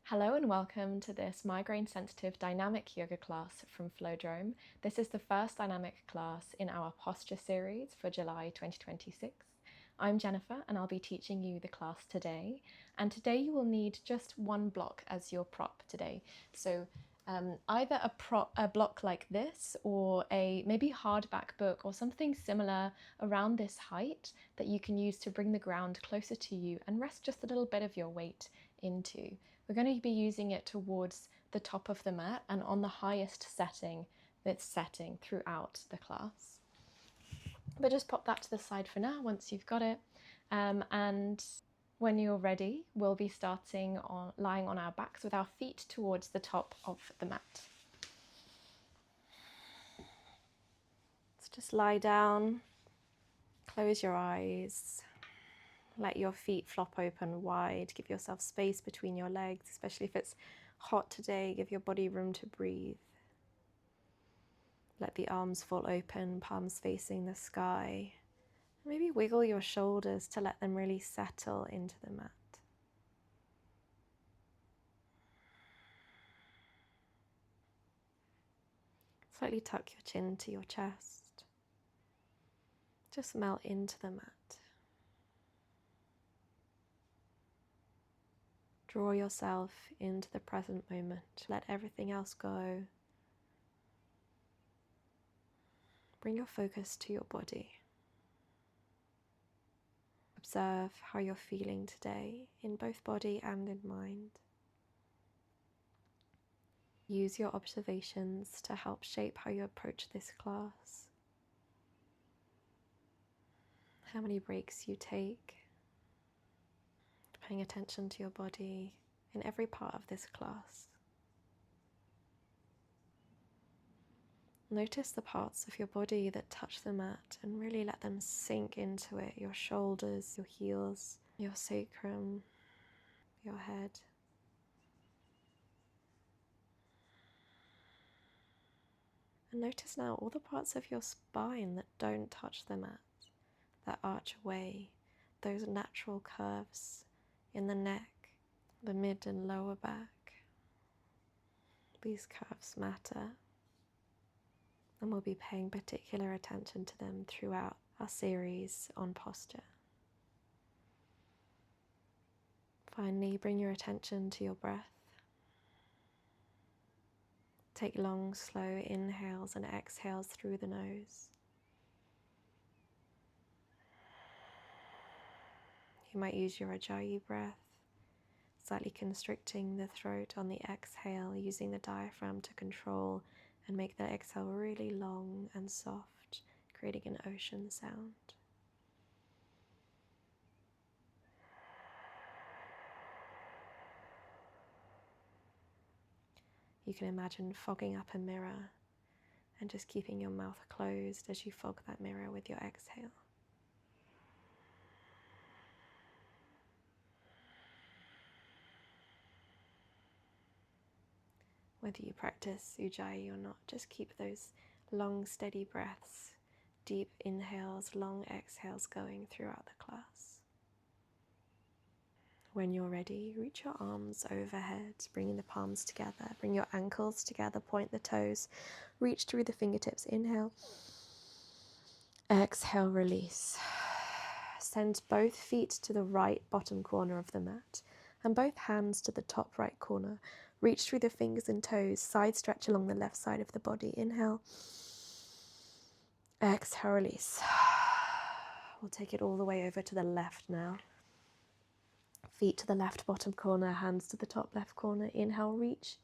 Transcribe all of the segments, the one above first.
Hello and welcome to this migraine-sensitive dynamic yoga class from Flowdrome. This is the first dynamic class in our posture series for July 2026. I'm Jennifer and I'll be teaching you the class today. And today you will need just one block as your prop today. So either a block like this or a maybe hardback book or something similar around this height that you can use to bring the ground closer to you and rest just a little bit of your weight into. We're going to be using it towards the top of the mat and on the highest setting that's setting throughout the class. But just pop that to the side for now once you've got it. And when you're ready, we'll be starting on lying on our backs with our feet towards the top of the mat. So just lie down, close your eyes, let your feet flop open wide, give yourself space between your legs, especially if it's hot today, give your body room to breathe. Let the arms fall open, palms facing the sky. Maybe wiggle your shoulders to let them really settle into the mat. Slightly tuck your chin to your chest. Just melt into the mat. Draw yourself into the present moment. Let everything else go. Bring your focus to your body. Observe how you're feeling today in both body and in mind. Use your observations to help shape how you approach this class. How many breaks you take. Paying attention to your body in every part of this class. Notice the parts of your body that touch the mat and really let them sink into it. Your shoulders, your heels, your sacrum, your head. And notice now all the parts of your spine that don't touch the mat, that arch away, those natural curves in the neck, the mid and lower back. These curves matter. And we'll be paying particular attention to them throughout our series on posture. Finally, bring your attention to your breath. Take long, slow inhales and exhales through the nose. You might use your Ujjayi breath, slightly constricting the throat on the exhale, using the diaphragm to control and make the exhale really long and soft, creating an ocean sound. You can imagine fogging up a mirror and just keeping your mouth closed as you fog that mirror with your exhale. Whether you practice Ujjayi or not, just keep those long, steady breaths, deep inhales, long exhales going throughout the class. When you're ready, reach your arms overhead, bringing the palms together. Bring your ankles together, point the toes, reach through the fingertips. Inhale, exhale, release. Send both feet to the right bottom corner of the mat and both hands to the top right corner. Reach through the fingers and toes, side stretch along the left side of the body. Inhale, exhale, release. We'll take it all the way over to the left now. Feet to the left bottom corner, hands to the top left corner. Inhale, reach.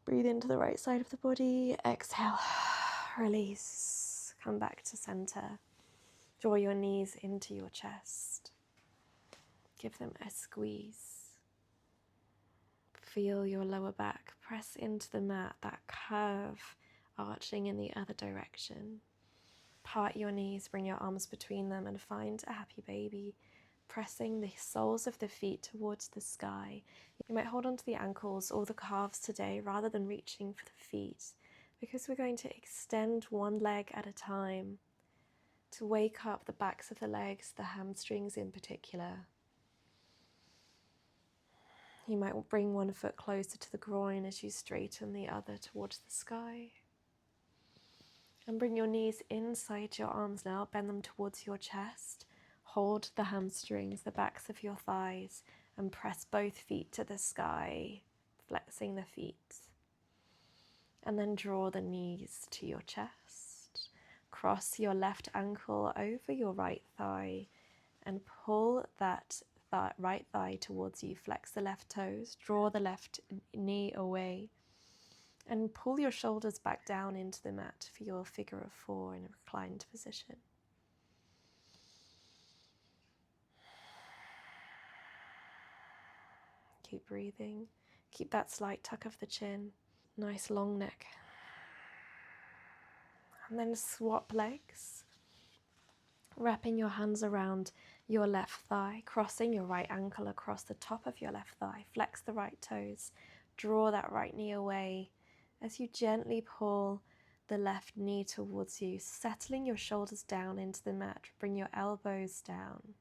Breathe into the right side of the body. Exhale, release. Come back to center. Draw your knees into your chest. Give them a squeeze. Feel your lower back press into the mat, that curve arching in the other direction. Part your knees, bring your arms between them and find a happy baby, pressing the soles of the feet towards the sky. You might hold onto the ankles or the calves today rather than reaching for the feet, because we're going to extend one leg at a time to wake up the backs of the legs, the hamstrings in particular. You might bring one foot closer to the groin as you straighten the other towards the sky. And bring your knees inside your arms now, bend them towards your chest. Hold the hamstrings, the backs of your thighs, and press both feet to the sky, flexing the feet. And then draw the knees to your chest. Cross your left ankle over your right thigh and pull that right thigh towards you. Flex the left toes, draw the left knee away, and pull your shoulders back down into the mat for your figure of four in a reclined position. Keep breathing. Keep that slight tuck of the chin. Nice long neck. And then swap legs. Wrapping your hands around your left thigh, crossing your right ankle across the top of your left thigh. Flex the right toes. Draw that right knee away as you gently pull the left knee towards you, settling your shoulders down into the mat. Bring your elbows down.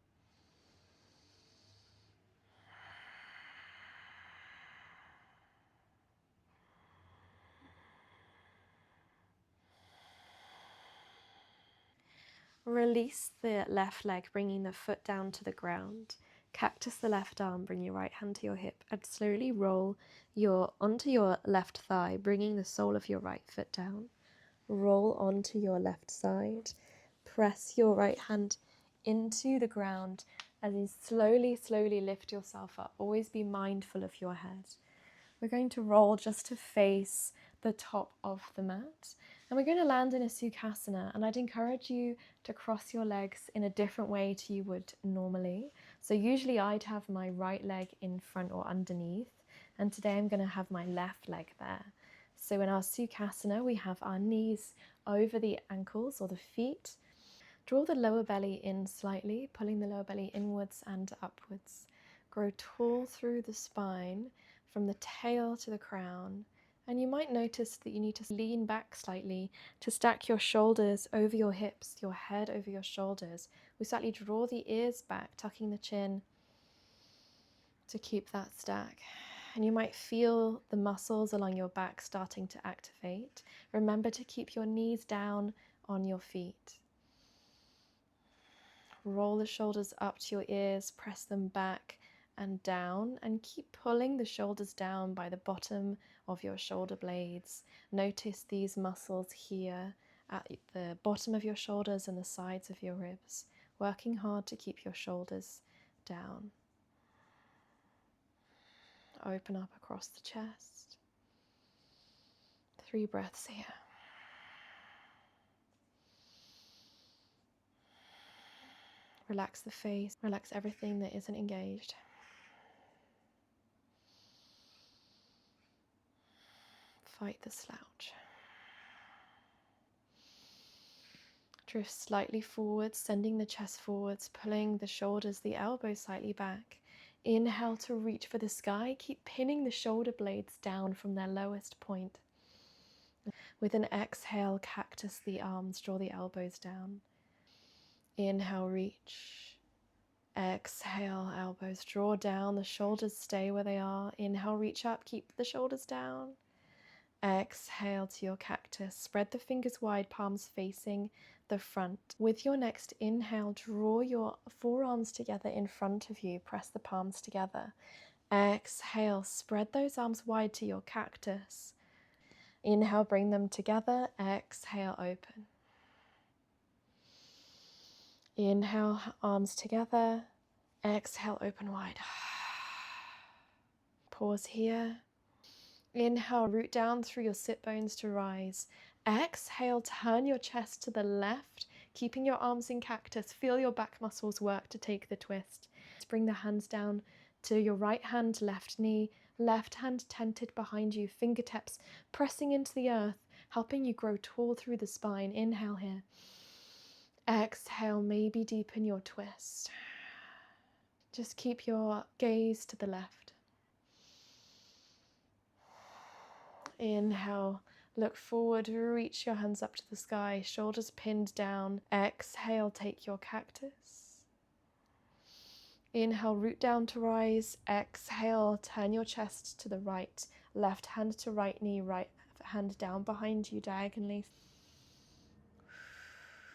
Release the left leg, bringing the foot down to the ground. Cactus the left arm, bring your right hand to your hip, and slowly roll onto your left thigh, bringing the sole of your right foot down. Roll onto your left side. Press your right hand into the ground as you slowly lift yourself up. Always be mindful of your head. We're going to roll just to face the top of the mat. And we're going to land in a Sukhasana, and I'd encourage you to cross your legs in a different way to you would normally. So usually I'd have my right leg in front or underneath, and today I'm going to have my left leg there. So in our Sukhasana, we have our knees over the ankles or the feet. Draw the lower belly in slightly, pulling the lower belly inwards and upwards. Grow tall through the spine from the tail to the crown. And you might notice that you need to lean back slightly to stack your shoulders over your hips, your head over your shoulders. We slightly draw the ears back, tucking the chin to keep that stack. And you might feel the muscles along your back starting to activate. Remember to keep your knees down on your feet. Roll the shoulders up to your ears, press them back and down, and keep pulling the shoulders down by the bottom of your shoulder blades. Notice these muscles here at the bottom of your shoulders and the sides of your ribs, working hard to keep your shoulders down. Open up across the chest. 3 breaths here. Relax the face, relax everything that isn't engaged. Fight the slouch. Drift slightly forwards, sending the chest forwards, pulling the shoulders, the elbows slightly back. Inhale to reach for the sky. Keep pinning the shoulder blades down from their lowest point. With an exhale, cactus the arms, draw the elbows down. Inhale, reach. Exhale, elbows draw down, the shoulders stay where they are. Inhale, reach up, keep the shoulders down. Exhale to your cactus. Spread the fingers wide, palms facing the front. With your next inhale, draw your forearms together in front of you. Press the palms together. Exhale, spread those arms wide to your cactus. Inhale, bring them together. Exhale, open. Inhale, arms together. Exhale, open wide. Pause here. Inhale, root down through your sit bones to rise. Exhale, turn your chest to the left, keeping your arms in cactus. Feel your back muscles work to take the twist. Bring the hands down to your right hand, left knee, left hand tented behind you, fingertips pressing into the earth, helping you grow tall through the spine. Inhale here. Exhale, maybe deepen your twist. Just keep your gaze to the left. Inhale, look forward, reach your hands up to the sky, shoulders pinned down. Exhale, take your cactus. Inhale, root down to rise. Exhale, turn your chest to the right. Left hand to right knee, right hand down behind you diagonally.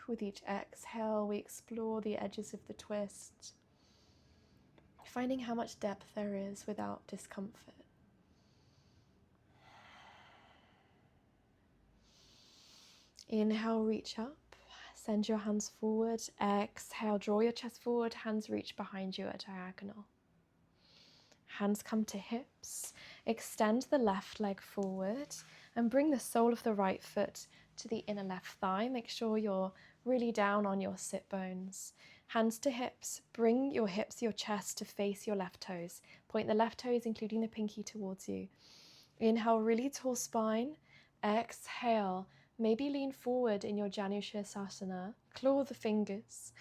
With each exhale, we explore the edges of the twist, finding how much depth there is without discomfort. Inhale, reach up. Send your hands forward. Exhale, draw your chest forward. Hands reach behind you at diagonal. Hands come to hips. Extend the left leg forward and bring the sole of the right foot to the inner left thigh. Make sure you're really down on your sit bones. Hands to hips. Bring your hips, your chest to face your left toes. Point the left toes, including the pinky, towards you. Inhale, really tall spine. Exhale, maybe lean forward in your Janushirasana. Claw the fingers,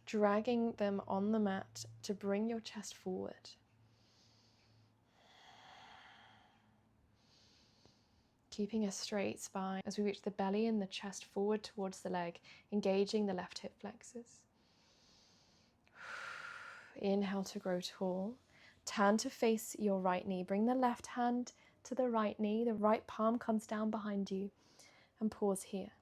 dragging them on the mat to bring your chest forward. Keeping a straight spine as we reach the belly and the chest forward towards the leg, engaging the left hip flexors. Inhale to grow tall. Turn to face your right knee. Bring the left hand to the right knee. The right palm comes down behind you, and pause here.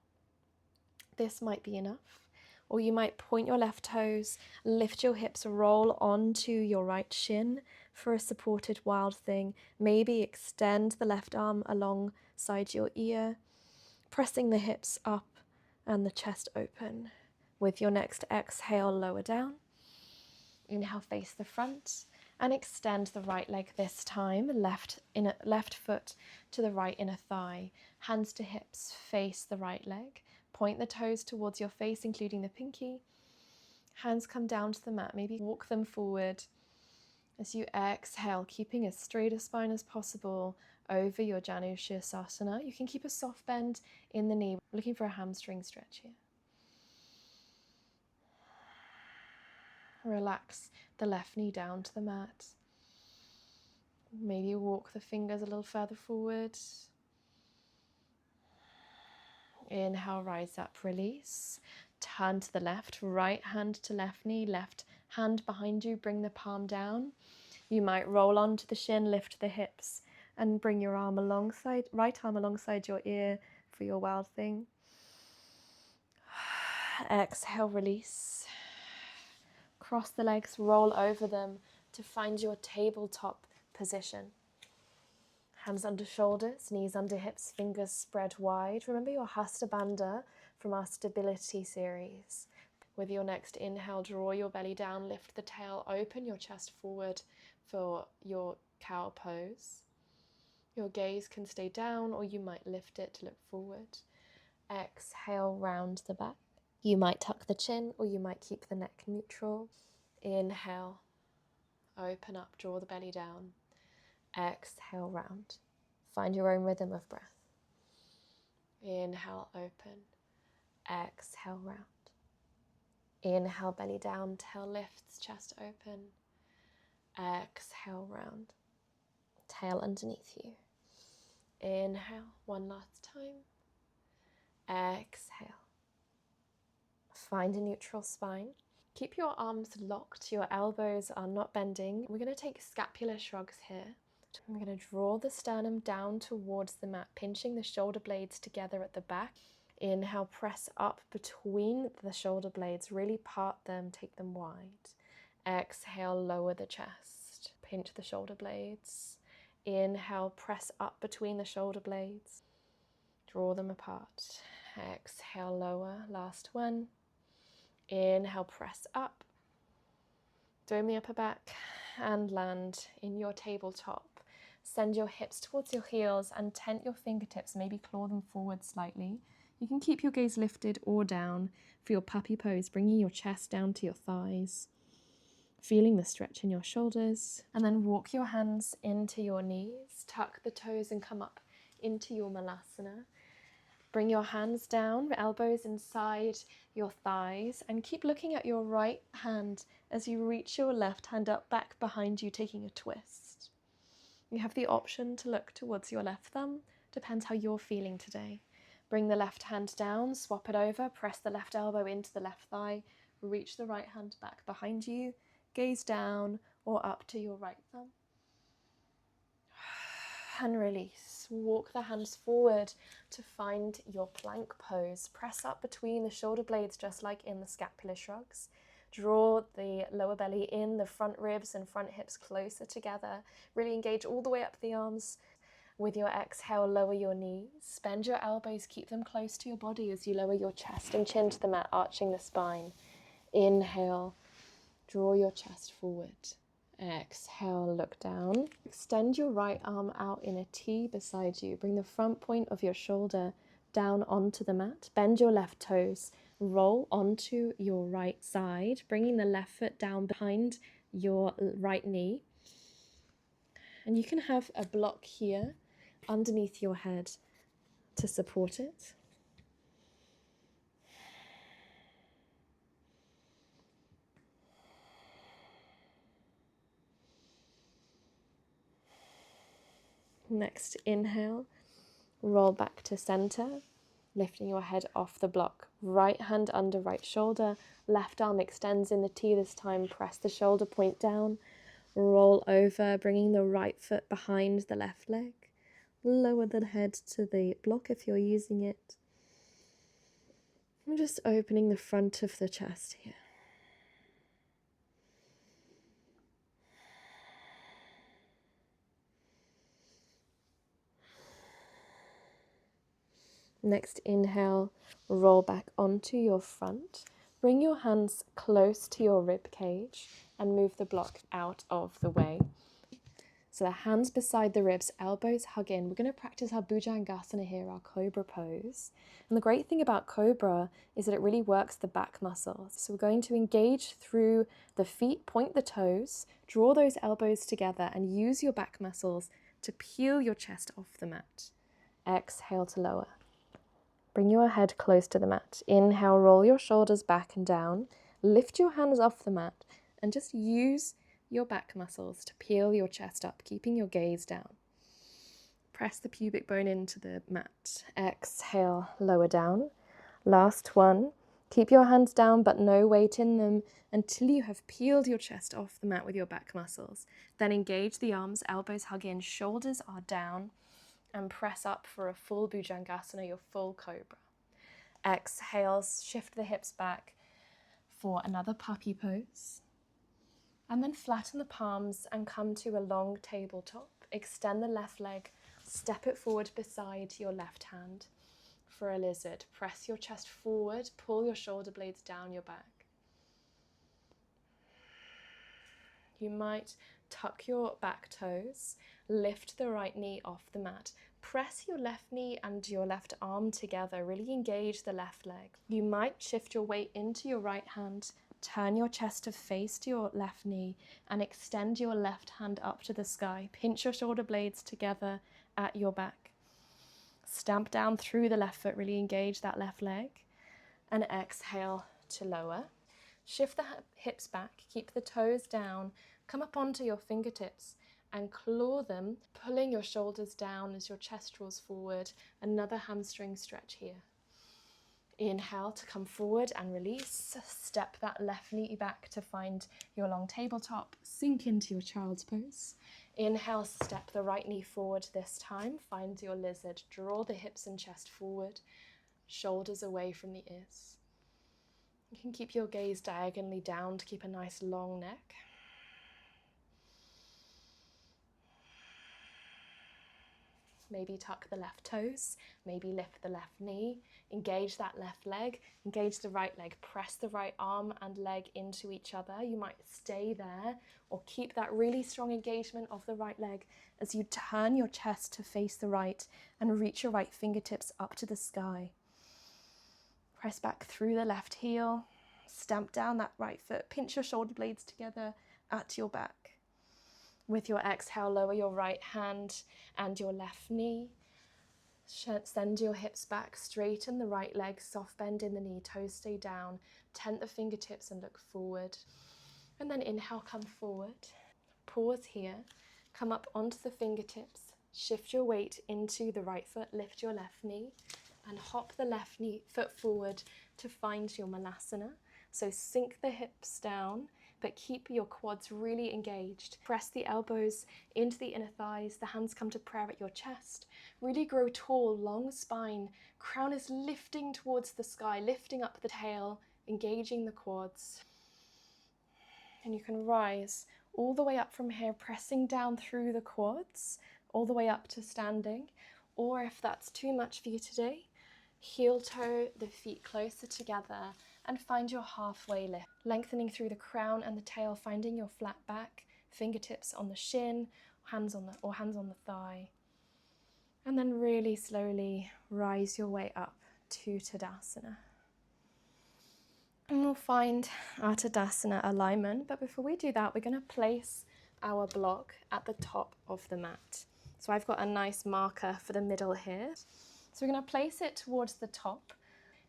This might be enough. Or you might point your left toes, lift your hips, roll onto your right shin for a supported wild thing. Maybe extend the left arm alongside your ear, pressing the hips up and the chest open. With your next exhale, lower down. Inhale, face the front and extend the right leg this time. Left foot to the right inner thigh. Hands to hips, face the right leg. Point the toes towards your face, including the pinky. Hands come down to the mat. Maybe walk them forward as you exhale, keeping as straight a spine as possible over your Janushirasana. You can keep a soft bend in the knee. Looking for a hamstring stretch here. Relax the left knee down to the mat. Maybe walk the fingers a little further forward. Inhale, rise up, release. Turn to the left, right hand to left knee, left hand behind you, bring the palm down. You might roll onto the shin, lift the hips, and bring your arm alongside, right arm alongside your ear for your wild thing. Exhale, release. Cross the legs, roll over them to find your tabletop position. Hands under shoulders, knees under hips, fingers spread wide. Remember your Hasta Bandha from our stability series. With your next inhale, draw your belly down, lift the tail, open your chest forward for your cow pose. Your gaze can stay down or you might lift it to look forward. Exhale, round the back. You might tuck the chin or you might keep the neck neutral. Inhale, open up, draw the belly down. Exhale, round. Find your own rhythm of breath. Inhale, open. Exhale, round. Inhale, belly down, tail lifts, chest open. Exhale, round. Tail underneath you. Inhale, one last time. Exhale. Find a neutral spine. Keep your arms locked, your elbows are not bending. We're going to take scapular shrugs here. I'm going to draw the sternum down towards the mat, pinching the shoulder blades together at the back. Inhale, press up between the shoulder blades, really part them, take them wide. Exhale, lower the chest, pinch the shoulder blades. Inhale, press up between the shoulder blades, draw them apart. Exhale, lower, last one. Inhale, press up, dome the upper back and land in your tabletop. Send your hips towards your heels and tent your fingertips, maybe claw them forward slightly. You can keep your gaze lifted or down for your puppy pose, bringing your chest down to your thighs, feeling the stretch in your shoulders, and then walk your hands into your knees, tuck the toes and come up into your malasana. Bring your hands down, elbows inside your thighs, and keep looking at your right hand as you reach your left hand up back behind you, taking a twist. You have the option to look towards your left thumb, depends how you're feeling today. Bring the left hand down, swap it over, press the left elbow into the left thigh, reach the right hand back behind you, Gaze down or up to your right thumb. And release. Walk the hands forward to find your plank pose. Press up between the shoulder blades just like in the scapular shrugs. Draw the lower belly in, the front ribs and front hips closer together. Really engage all the way up the arms. With your exhale, lower your knees. Bend your elbows, keep them close to your body as you lower your chest and chin to the mat, arching the spine. Inhale, draw your chest forward. Exhale, look down. Extend your right arm out in a T beside you. Bring the front point of your shoulder down onto the mat. Bend your left toes. Roll onto your right side, bringing the left foot down behind your right knee. And you can have a block here underneath your head to support it. Next inhale, roll back to center, lifting your head off the block. Right hand under right shoulder, left arm extends in the T this time. Press the shoulder point down, roll over, bringing the right foot behind the left leg. Lower the head to the block if you're using it. I'm just opening the front of the chest here. Next inhale, roll back onto your front. Bring your hands close to your rib cage and move the block out of the way. So the hands beside the ribs, elbows hug in. We're going to practice our Bhujangasana here, our cobra pose. And the great thing about cobra is that it really works the back muscles. So we're going to engage through the feet, point the toes, draw those elbows together and use your back muscles to peel your chest off the mat. Exhale to lower. Bring your head close to the mat. Inhale, roll your shoulders back and down. Lift your hands off the mat and just use your back muscles to peel your chest up, keeping your gaze down. Press the pubic bone into the mat. Exhale, lower down. Last one. Keep your hands down but no weight in them until you have peeled your chest off the mat with your back muscles. Then engage the arms, elbows hug in, shoulders are down, and press up for a full Bhujangasana, your full cobra. Exhale, shift the hips back for another puppy pose. And then flatten the palms and come to a long tabletop. Extend the left leg, step it forward beside your left hand for a lizard. Press your chest forward, pull your shoulder blades down your back. You might tuck your back toes, lift the right knee off the mat. Press your left knee and your left arm together. Really engage the left leg. You might shift your weight into your right hand, turn your chest to face to your left knee and extend your left hand up to the sky. Pinch your shoulder blades together at your back. Stamp down through the left foot, really engage that left leg. And exhale to lower. Shift the hips back, keep the toes down, come up onto your fingertips and claw them, pulling your shoulders down as your chest draws forward. Another hamstring stretch here. Inhale to come forward and release. Step that left knee back to find your long tabletop. Sink into your child's pose. Inhale, step the right knee forward this time. Find your lizard. Draw the hips and chest forward. Shoulders away from the ears. You can keep your gaze diagonally down to keep a nice long neck. Maybe tuck the left toes, maybe lift the left knee, engage that left leg, engage the right leg, press the right arm and leg into each other. You might stay there or keep that really strong engagement of the right leg as you turn your chest to face the right and reach your right fingertips up to the sky. Press back through the left heel, stamp down that right foot, pinch your shoulder blades together at your back. With your exhale, lower your right hand and your left knee. Send your hips back, straighten the right leg, soft bend in the knee, toes stay down, tent the fingertips and look forward. And then inhale, come forward. Pause here, come up onto the fingertips, shift your weight into the right foot, lift your left knee and hop the left knee foot forward to find your malasana. So sink the hips down, but keep your quads really engaged. Press the elbows into the inner thighs, the hands come to prayer at your chest. Really grow tall, long spine, crown is lifting towards the sky, lifting up the tail, engaging the quads. And you can rise all the way up from here, pressing down through the quads, all the way up to standing. Or if that's too much for you today, heel toe the feet closer together and find your halfway lift. Lengthening through the crown and the tail, finding your flat back, fingertips on the shin, hands on the thigh. And then really slowly rise your way up to Tadasana. And we'll find our Tadasana alignment, but before we do that, we're going to place our block at the top of the mat. So I've got a nice marker for the middle here. So we're going to place it towards the top.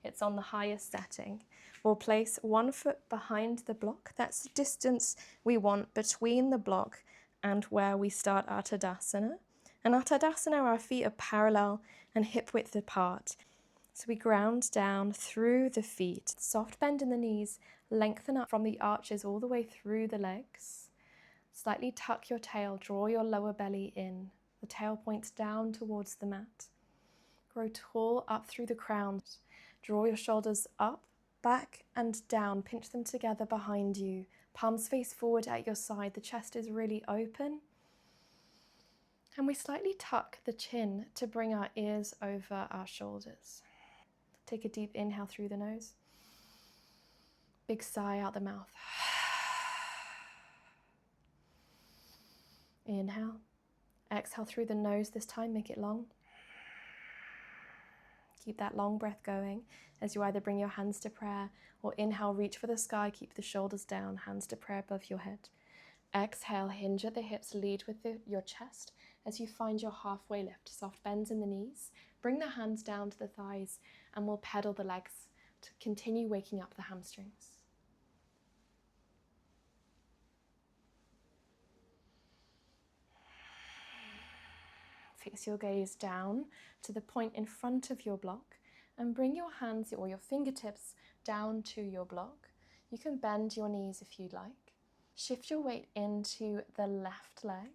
It's on the highest setting. We'll place 1 foot behind the block. That's the distance we want between the block and where we start our Tadasana. And our Tadasana, our feet are parallel and hip width apart. So we ground down through the feet, soft bend in the knees, lengthen up from the arches all the way through the legs. Slightly tuck your tail, draw your lower belly in. The tail points down towards the mat. Grow tall up through the crown. Draw your shoulders up, back and down. Pinch them together behind you. Palms face forward at your side. The chest is really open. And we slightly tuck the chin to bring our ears over our shoulders. Take a deep inhale through the nose. Big sigh out the mouth. Inhale. Exhale through the nose this time, make it long. Keep that long breath going as you either bring your hands to prayer or inhale, reach for the sky, keep the shoulders down, hands to prayer above your head. Exhale, hinge at the hips, lead with your chest as you find your halfway lift. Soft bends in the knees. Bring the hands down to the thighs and we'll pedal the legs to continue waking up the hamstrings. Fix your gaze down to the point in front of your block and bring your hands or your fingertips down to your block. You can bend your knees if you'd like. Shift your weight into the left leg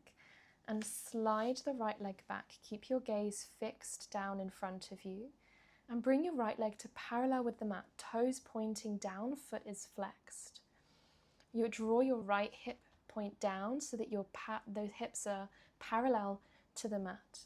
and slide the right leg back. Keep your gaze fixed down in front of you and bring your right leg to parallel with the mat, toes pointing down, foot is flexed. You draw your right hip point down so that those hips are parallel to the mat.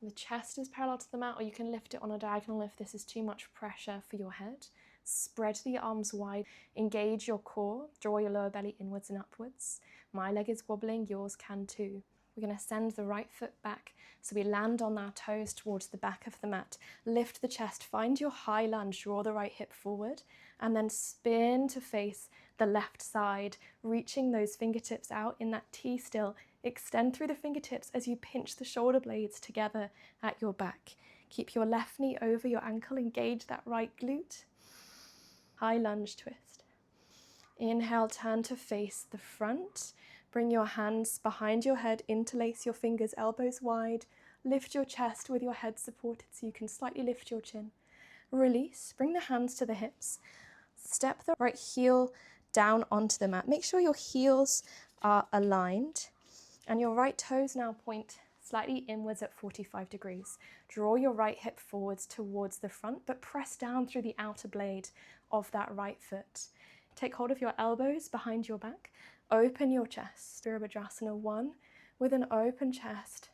The chest is parallel to the mat, or you can lift it on a diagonal if this is too much pressure for your head. Spread the arms wide, engage your core, draw your lower belly inwards and upwards. My leg is wobbling, yours can too. We're going to send the right foot back so we land on our toes towards the back of the mat. Lift the chest, find your high lunge, draw the right hip forward, and then spin to face the left side, reaching those fingertips out in that T still. Extend through the fingertips as you pinch the shoulder blades together at your back. Keep your left knee over your ankle, engage that right glute. High lunge twist. Inhale, turn to face the front. Bring your hands behind your head, interlace your fingers, elbows wide. Lift your chest with your head supported so you can slightly lift your chin. Release, bring the hands to the hips. Step the right heel down onto the mat. Make sure your heels are aligned. And your right toes now point slightly inwards at 45 degrees. Draw your right hip forwards towards the front, but press down through the outer blade of that right foot. Take hold of your elbows behind your back. Open your chest. Virabhadrasana 1 with an open chest.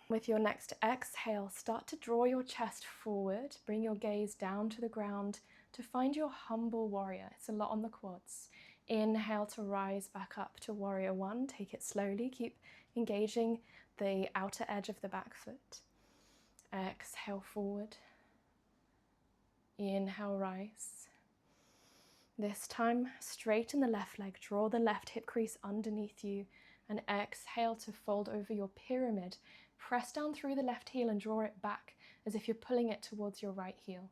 With your next exhale, start to draw your chest forward. Bring your gaze down to the ground to find your humble warrior. It's a lot on the quads. Inhale to rise back up to warrior 1. Take it slowly. Keep engaging the outer edge of the back foot. Exhale forward. Inhale, rise. This time, straighten the left leg. Draw the left hip crease underneath you. And exhale to fold over your pyramid. Press down through the left heel and draw it back as if you're pulling it towards your right heel.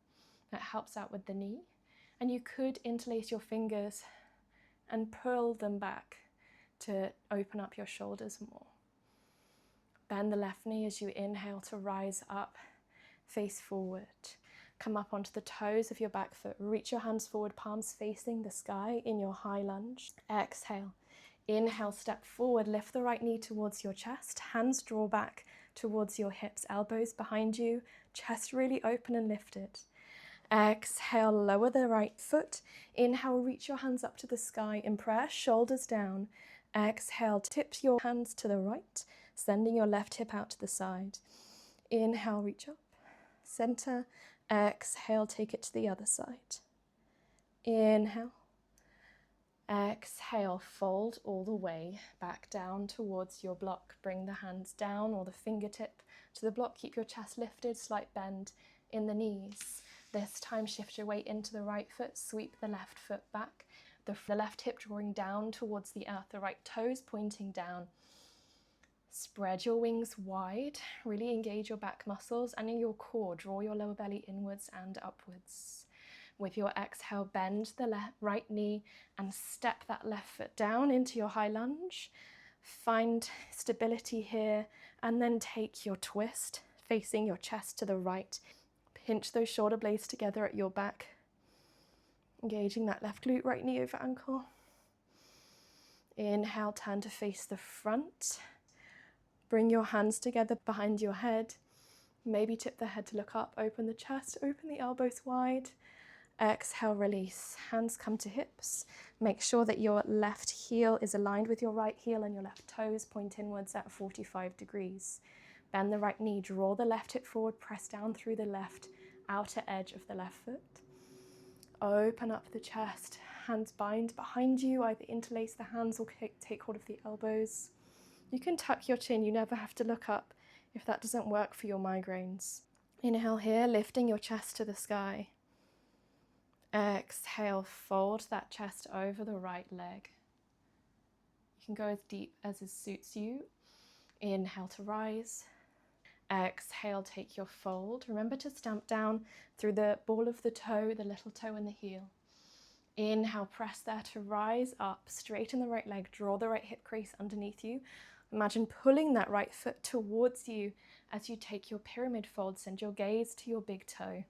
That helps out with the knee. And you could interlace your fingers and pull them back to open up your shoulders more. Bend the left knee as you inhale to rise up, face forward. Come up onto the toes of your back foot. Reach your hands forward, palms facing the sky in your high lunge. Exhale. Inhale, step forward, lift the right knee towards your chest. Hands draw back towards your hips, elbows behind you, chest really open and lifted. Exhale, lower the right foot. Inhale, reach your hands up to the sky in prayer, shoulders down. Exhale, tip your hands to the right, sending your left hip out to the side. Inhale, reach up, center. Exhale, take it to the other side. Inhale. Exhale, fold all the way back down towards your block. Bring the hands down or the fingertip to the block. Keep your chest lifted, slight bend in the knees. This time shift your weight into the right foot, sweep the left foot back, the left hip drawing down towards the earth, the right toes pointing down. Spread your wings wide, really engage your back muscles and in your core, draw your lower belly inwards and upwards. With your exhale, bend the right knee and step that left foot down into your high lunge. Find stability here and then take your twist, facing your chest to the right. Pinch those shoulder blades together at your back, engaging that left glute, right knee over ankle. Inhale, turn to face the front. Bring your hands together behind your head. Maybe tip the head to look up, open the chest, open the elbows wide. Exhale, release. Hands come to hips. Make sure that your left heel is aligned with your right heel and your left toes point inwards at 45 degrees. Bend the right knee, draw the left hip forward, press down through the left outer edge of the left foot. Open up the chest, hands bind behind you, either interlace the hands or take hold of the elbows. You can tuck your chin, you never have to look up if that doesn't work for your migraines. Inhale here, lifting your chest to the sky. Exhale, fold that chest over the right leg. You can go as deep as it suits you. Inhale to rise. Exhale, take your fold. Remember to stamp down through the ball of the toe, the little toe and the heel. Inhale, press there to rise up, straighten the right leg, draw the right hip crease underneath you. Imagine pulling that right foot towards you as you take your pyramid fold. Send your gaze to your big toe.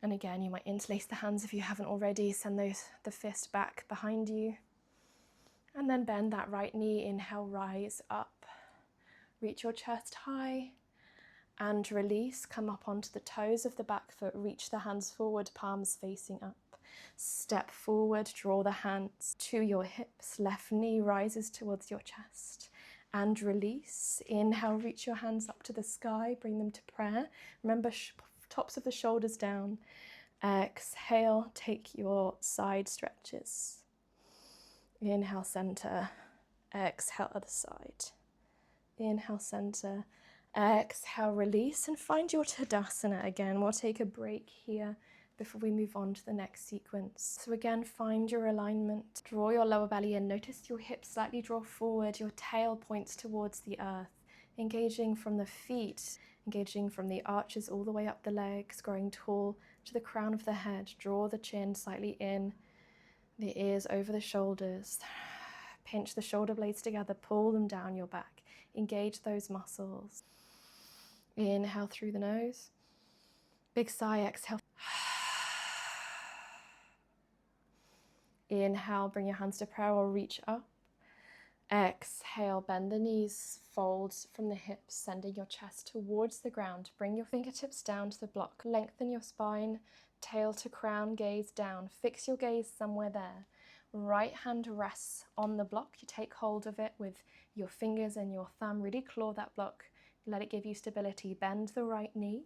And again, you might interlace the hands if you haven't already. Send the fist back behind you. And then bend that right knee. Inhale, rise up. Reach your chest high and release. Come up onto the toes of the back foot. Reach the hands forward, palms facing up. Step forward, draw the hands to your hips. Left knee rises towards your chest. And release. Inhale, reach your hands up to the sky. Bring them to prayer. Remember, tops of the shoulders down. Exhale, take your side stretches. Inhale, center. Exhale, other side. Inhale, center. Exhale, release and find your Tadasana again. We'll take a break here before we move on to the next sequence. So again, find your alignment. Draw your lower belly in. Notice your hips slightly draw forward. Your tail points towards the earth. Engaging from the feet, engaging from the arches all the way up the legs, growing tall to the crown of the head. Draw the chin slightly in, the ears over the shoulders. Pinch the shoulder blades together, pull them down your back. Engage those muscles. Inhale through the nose. Big sigh, exhale. Inhale, bring your hands to prayer or reach up. Exhale, bend the knees, fold from the hips, sending your chest towards the ground. Bring your fingertips down to the block. Lengthen your spine, tail to crown, gaze down. Fix your gaze somewhere there. Right hand rests on the block. You take hold of it with your fingers and your thumb. Really claw that block. Let it give you stability. Bend the right knee.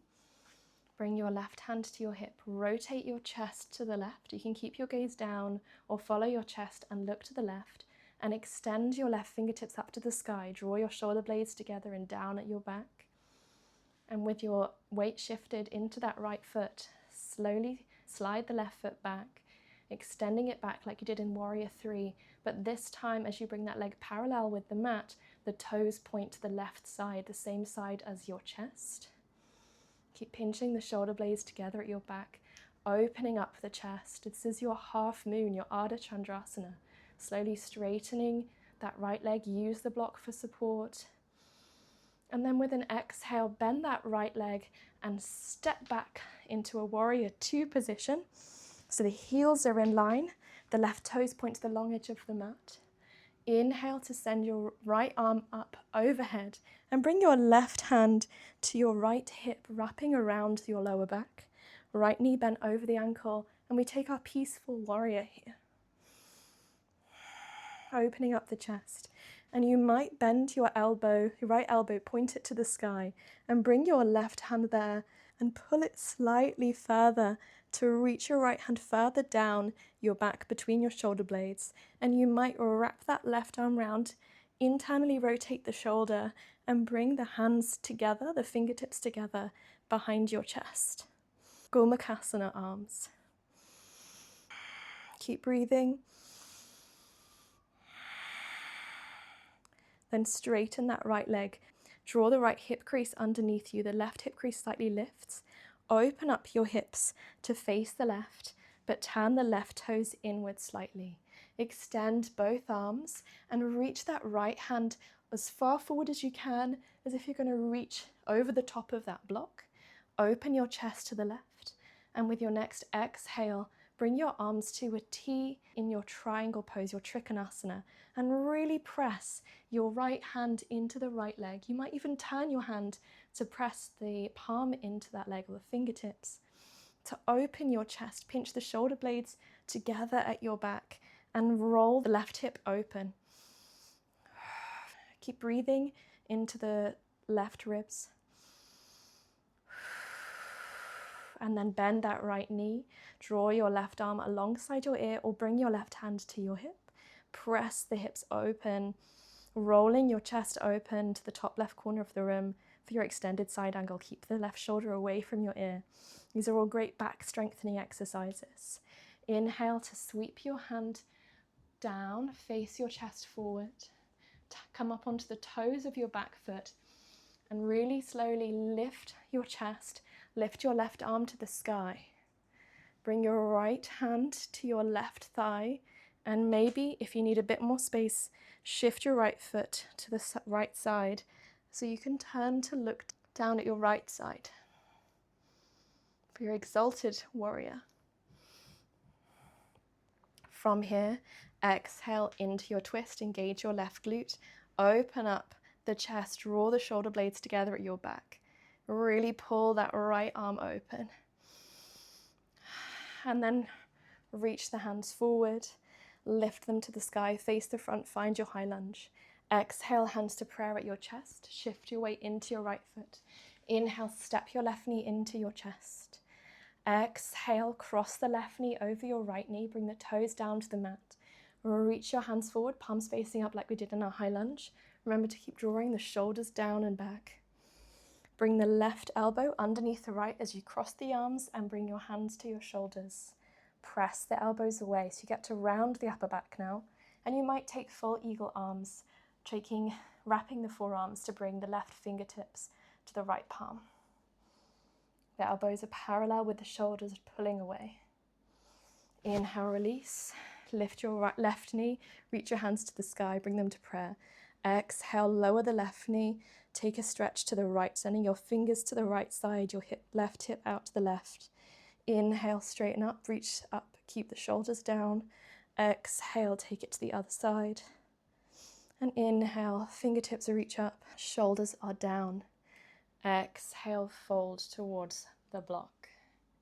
Bring your left hand to your hip. Rotate your chest to the left. You can keep your gaze down or follow your chest and look to the left. And extend your left fingertips up to the sky. Draw your shoulder blades together and down at your back. And with your weight shifted into that right foot, slowly slide the left foot back, extending it back like you did in Warrior 3. But this time, as you bring that leg parallel with the mat, the toes point to the left side, the same side as your chest. Keep pinching the shoulder blades together at your back, opening up the chest. This is your half moon, your Ardha Chandrasana. Slowly straightening that right leg. Use the block for support. And then with an exhale, bend that right leg and step back into a warrior two position. So the heels are in line, the left toes point to the long edge of the mat. Inhale to send your right arm up overhead and bring your left hand to your right hip, wrapping around your lower back. Right knee bent over the ankle, and we take our peaceful warrior here. Opening up the chest. And you might bend your elbow, your right elbow, point it to the sky, and bring your left hand there and pull it slightly further to reach your right hand further down your back between your shoulder blades. And you might wrap that left arm round, internally rotate the shoulder, and bring the hands together, the fingertips together behind your chest. Gomukhasana arms. Keep breathing. Then straighten that right leg. Draw the right hip crease underneath you. The left hip crease slightly lifts. Open up your hips to face the left, but turn the left toes inward slightly. Extend both arms and reach that right hand as far forward as you can, as if you're going to reach over the top of that block. Open your chest to the left, and with your next exhale, bring your arms to a T in your triangle pose, your Trikonasana, and really press your right hand into the right leg. You might even turn your hand to press the palm into that leg or the fingertips. To open your chest, pinch the shoulder blades together at your back and roll the left hip open. Keep breathing into the left ribs. And then bend that right knee. Draw your left arm alongside your ear or bring your left hand to your hip. Press the hips open, rolling your chest open to the top left corner of the room for your extended side angle. Keep the left shoulder away from your ear. These are all great back strengthening exercises. Inhale to sweep your hand down, face your chest forward. Come up onto the toes of your back foot and really slowly lift your chest. Lift your left arm to the sky. Bring your right hand to your left thigh, and maybe if you need a bit more space, shift your right foot to the right side so you can turn to look down at your right side for your exalted warrior. From here, exhale into your twist, engage your left glute, open up the chest, draw the shoulder blades together at your back. Really pull that right arm open. And then reach the hands forward, lift them to the sky, face the front, find your high lunge. Exhale, hands to prayer at your chest. Shift your weight into your right foot. Inhale, step your left knee into your chest. Exhale, cross the left knee over your right knee, bring the toes down to the mat. Reach your hands forward, palms facing up like we did in our high lunge. Remember to keep drawing the shoulders down and back. Bring the left elbow underneath the right as you cross the arms and bring your hands to your shoulders. Press the elbows away so you get to round the upper back now. And you might take full eagle arms, wrapping the forearms to bring the left fingertips to the right palm. The elbows are parallel with the shoulders, pulling away. Inhale, release. Lift your left knee, reach your hands to the sky, bring them to prayer. Exhale, lower the left knee. Take a stretch to the right, sending your fingers to the right side, your left hip out to the left. Inhale, straighten up, reach up, keep the shoulders down. Exhale, take it to the other side. And inhale, fingertips reach up, shoulders are down. Exhale, fold towards the block,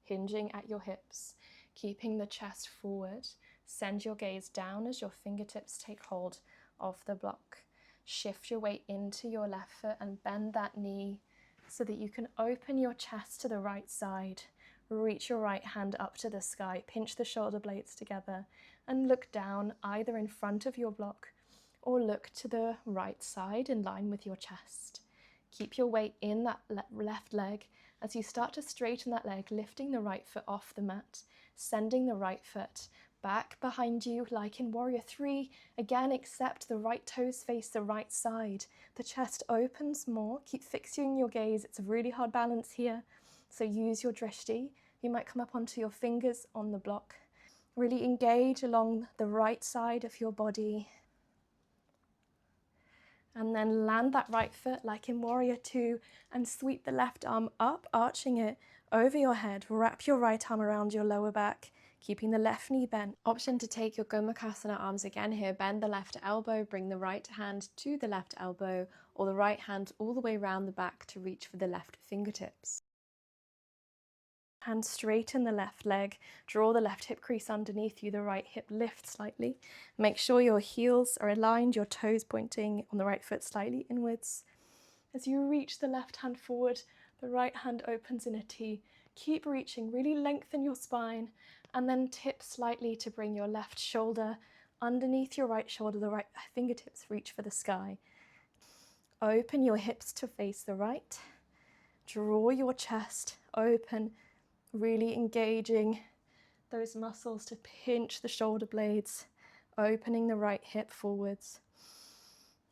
hinging at your hips, keeping the chest forward. Send your gaze down as your fingertips take hold of the block. Shift your weight into your left foot and bend that knee so that you can open your chest to the right side. Reach your right hand up to the sky, pinch the shoulder blades together and look down either in front of your block or look to the right side in line with your chest. Keep your weight in that left leg as you start to straighten that leg, lifting the right foot off the mat, sending the right foot back behind you like in Warrior 3. Again, except the right toes face the right side. The chest opens more. Keep fixing your gaze. It's a really hard balance here. So use your drishti. You might come up onto your fingers on the block. Really engage along the right side of your body. And then land that right foot like in Warrior Two and sweep the left arm up, arching it over your head. Wrap your right arm around your lower back, keeping the left knee bent. Option to take your Gomukhasana arms again here. Bend the left elbow, bring the right hand to the left elbow, or the right hand all the way around the back to reach for the left fingertips. And straighten the left leg, draw the left hip crease underneath you, the right hip lifts slightly. Make sure your heels are aligned, your toes pointing on the right foot slightly inwards. As you reach the left hand forward, the right hand opens in a T. Keep reaching, really lengthen your spine, and then tip slightly to bring your left shoulder underneath your right shoulder, the right fingertips reach for the sky. Open your hips to face the right. Draw your chest open, really engaging those muscles to pinch the shoulder blades, opening the right hip forwards.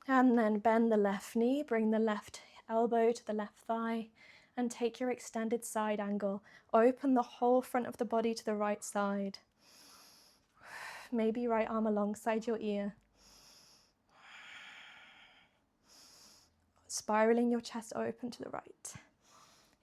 And then bend the left knee, bring the left elbow to the left thigh, and take your extended side angle. Open the whole front of the body to the right side. Maybe right arm alongside your ear. Spiraling your chest open to the right.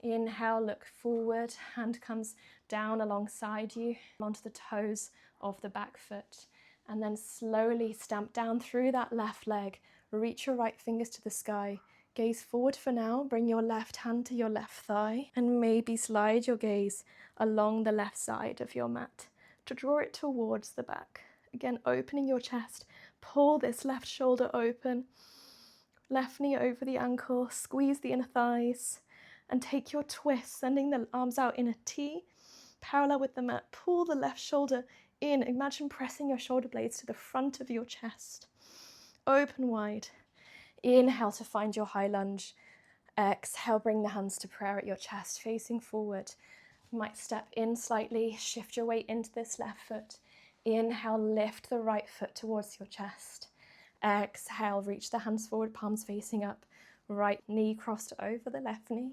Inhale, look forward, hand comes down alongside you, onto the toes of the back foot, and then slowly stamp down through that left leg. Reach your right fingers to the sky. Gaze forward for now, bring your left hand to your left thigh, and maybe slide your gaze along the left side of your mat to draw it towards the back. Again, opening your chest, pull this left shoulder open, left knee over the ankle, squeeze the inner thighs, and take your twist, sending the arms out in a T, parallel with the mat. Pull the left shoulder in. Imagine pressing your shoulder blades to the front of your chest. Open wide. Inhale to find your high lunge. Exhale, bring the hands to prayer at your chest, facing forward. You might step in slightly, shift your weight into this left foot. Inhale, lift the right foot towards your chest. Exhale, reach the hands forward, palms facing up. Right knee crossed over the left knee.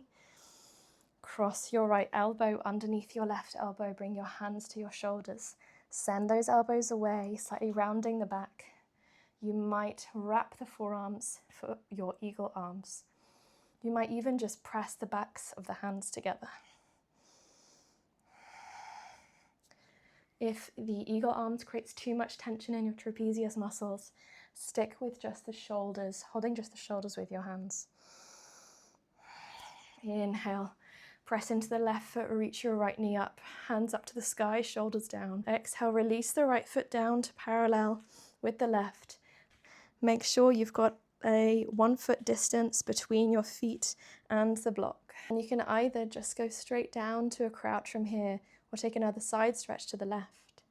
Cross your right elbow underneath your left elbow. Bring your hands to your shoulders. Send those elbows away, slightly rounding the back. You might wrap the forearms for your eagle arms. You might even just press the backs of the hands together. If the eagle arms creates too much tension in your trapezius muscles, stick with just the shoulders, holding just the shoulders with your hands. Inhale. Press into the left foot, reach your right knee up, hands up to the sky, shoulders down. Exhale, release the right foot down to parallel with the left. Make sure you've got a 1 foot distance between your feet and the block. And you can either just go straight down to a crouch from here, or take another side stretch to the left.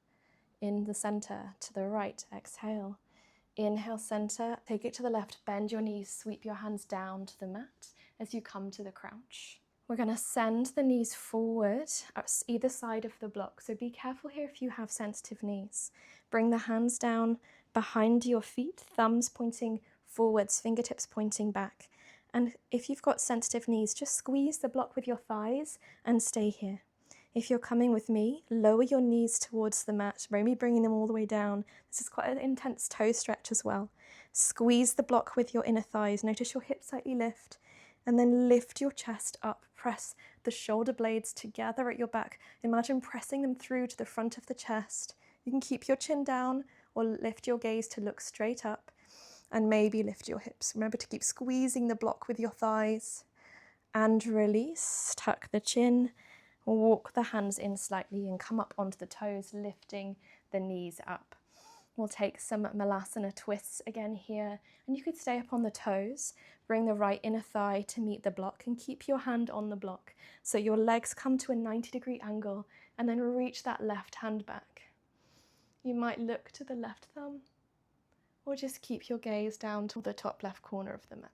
In the center, to the right, exhale. Inhale, center, take it to the left, bend your knees, sweep your hands down to the mat as you come to the crouch. We're going to send the knees forward either side of the block. So be careful here if you have sensitive knees. Bring the hands down behind your feet, thumbs pointing forwards, fingertips pointing back. And if you've got sensitive knees, just squeeze the block with your thighs and stay here. If you're coming with me, lower your knees towards the mat, maybe bringing them all the way down. This is quite an intense toe stretch as well. Squeeze the block with your inner thighs. Notice your hips slightly lift. And then lift your chest up, press the shoulder blades together at your back. Imagine pressing them through to the front of the chest. You can keep your chin down or lift your gaze to look straight up, and maybe lift your hips. Remember to keep squeezing the block with your thighs. And release, tuck the chin, walk the hands in slightly and come up onto the toes, lifting the knees up. We'll take some Malasana twists again here, and you could stay up on the toes. Bring the right inner thigh to meet the block and keep your hand on the block so your legs come to a 90-degree angle, and then reach that left hand back. You might look to the left thumb or just keep your gaze down to the top left corner of the mat.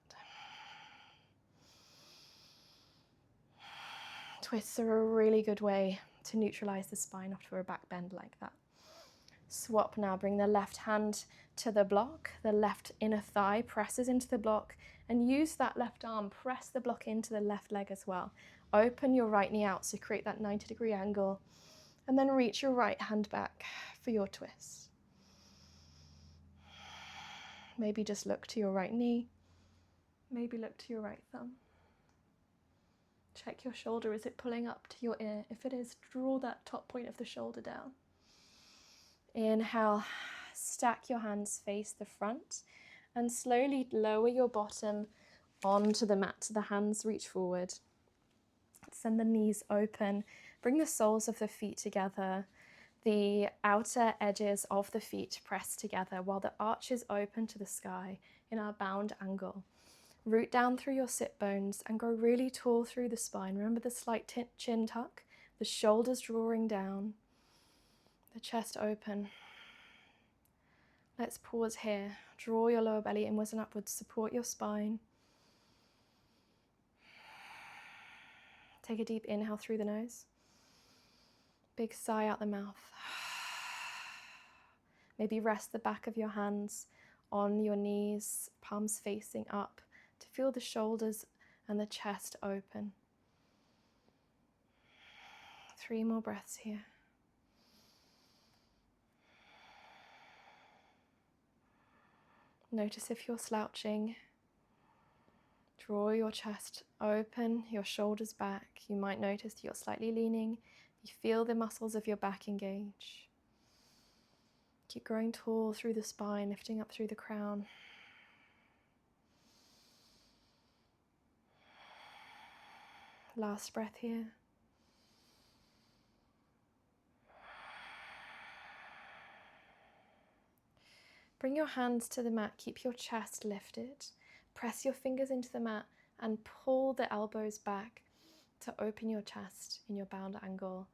Twists are a really good way to neutralize the spine after a back bend like that. Swap now, bring the left hand to the block, the left inner thigh presses into the block, and use that left arm, press the block into the left leg as well. Open your right knee out, so create that 90-degree angle, and then reach your right hand back for your twist. Maybe just look to your right knee, Maybe look to your right thumb. Check your shoulder, is it pulling up to your ear? If it is, draw that top point of the shoulder down. Inhale, stack your hands face the front and slowly lower your bottom onto the mat so the hands reach forward. Send the knees open, bring the soles of the feet together. The outer edges of the feet press together while the arch is open to the sky in our bound angle. Root down through your sit bones and grow really tall through the spine. Remember the slight chin tuck, the shoulders drawing down, the chest open. Let's pause here. Draw your lower belly inwards and upwards, support your spine. Take a deep inhale through the nose. Big sigh out the mouth. Maybe rest the back of your hands on your knees, palms facing up, to feel the shoulders and the chest open. 3 more breaths here. Notice if you're slouching. Draw your chest open, your shoulders back. You might notice that you're slightly leaning. You feel the muscles of your back engage. Keep growing tall through the spine, lifting up through the crown. Last breath here. Bring your hands to the mat, keep your chest lifted. Press your fingers into the mat and pull the elbows back to open your chest in your bound angle.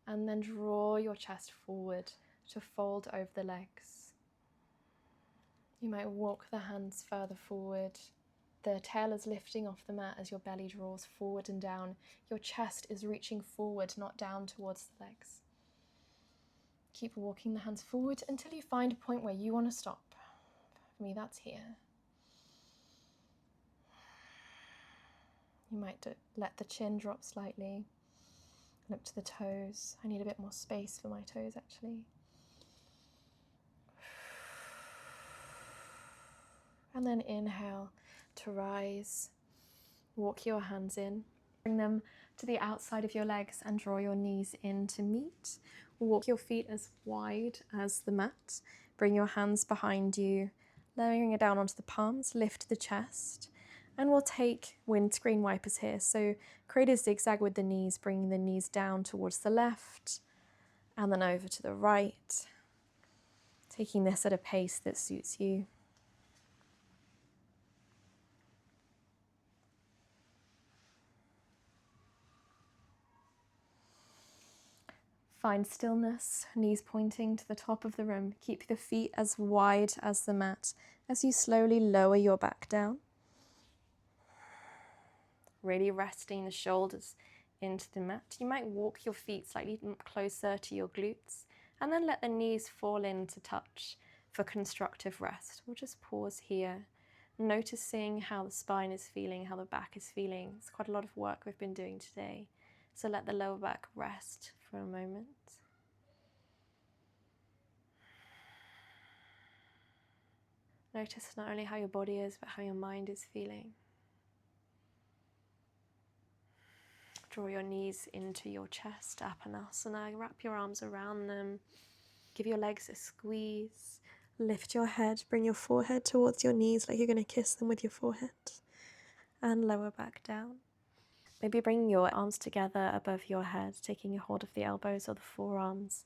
And then draw your chest forward to fold over the legs. You might walk the hands further forward. The tail is lifting off the mat as your belly draws forward and down. Your chest is reaching forward, not down towards the legs. Keep walking the hands forward until you find a point where you want to stop. For me, that's here. You might let the chin drop slightly. Look to the toes. I need a bit more space for my toes, actually. And then inhale to rise. Walk your hands in. Bring them to the outside of your legs and draw your knees in to meet. Walk your feet as wide as the mat. Bring your hands behind you, lowering it down onto the palms. Lift the chest. And we'll take windscreen wipers here. So create a zigzag with the knees, bringing the knees down towards the left and then over to the right. Taking this at a pace that suits you. Find stillness, knees pointing to the top of the room. Keep the feet as wide as the mat as you slowly lower your back down. Really resting the shoulders into the mat. You might walk your feet slightly closer to your glutes and then let the knees fall in to touch for constructive rest. We'll just pause here, noticing how the spine is feeling, how the back is feeling. It's quite a lot of work we've been doing today. So let the lower back rest for a moment. Notice not only how your body is, but how your mind is feeling. Draw your knees into your chest, Apanasana. Wrap your arms around them. Give your legs a squeeze. Lift your head. Bring your forehead towards your knees like you're going to kiss them with your forehead. And lower back down. Maybe bring your arms together above your head, taking a hold of the elbows or the forearms.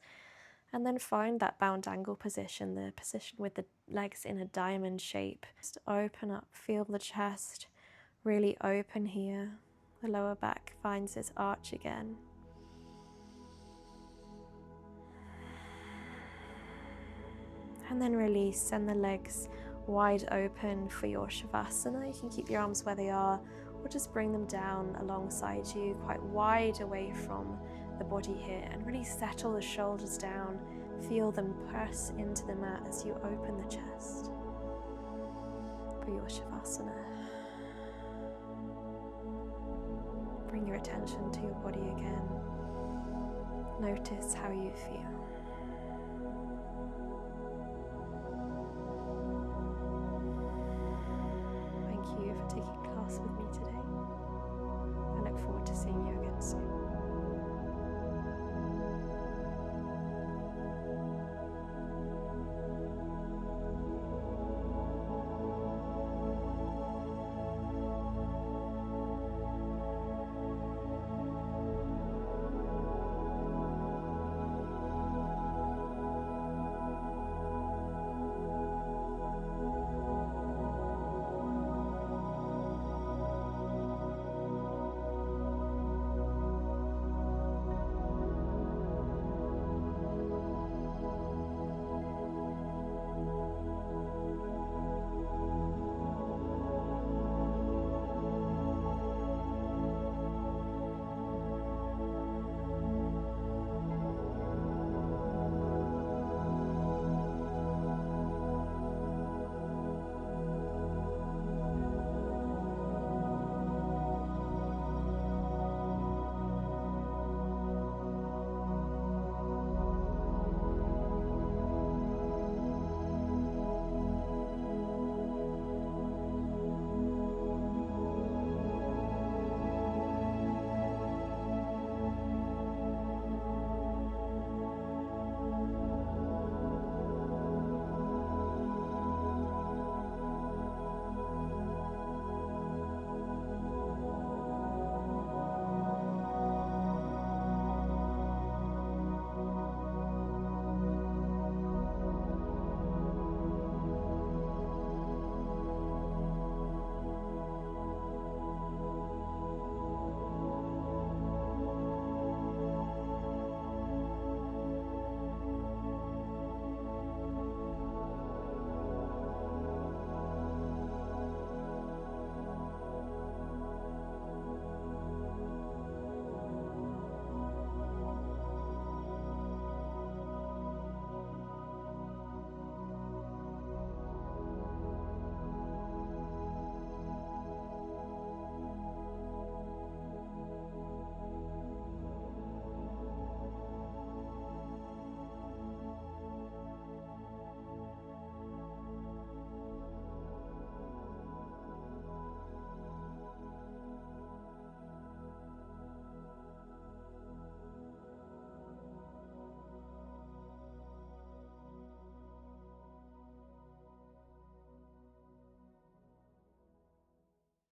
And then find that bound angle position, the position with the legs in a diamond shape. Just open up, feel the chest really open here. The lower back finds its arch again. And then release, send the legs wide open for your Shavasana. You can keep your arms where they are, or just bring them down alongside you, quite wide away from the body here, and really settle the shoulders down. Feel them press into the mat as you open the chest for your Shavasana. Bring your attention to your body again. Notice how you feel.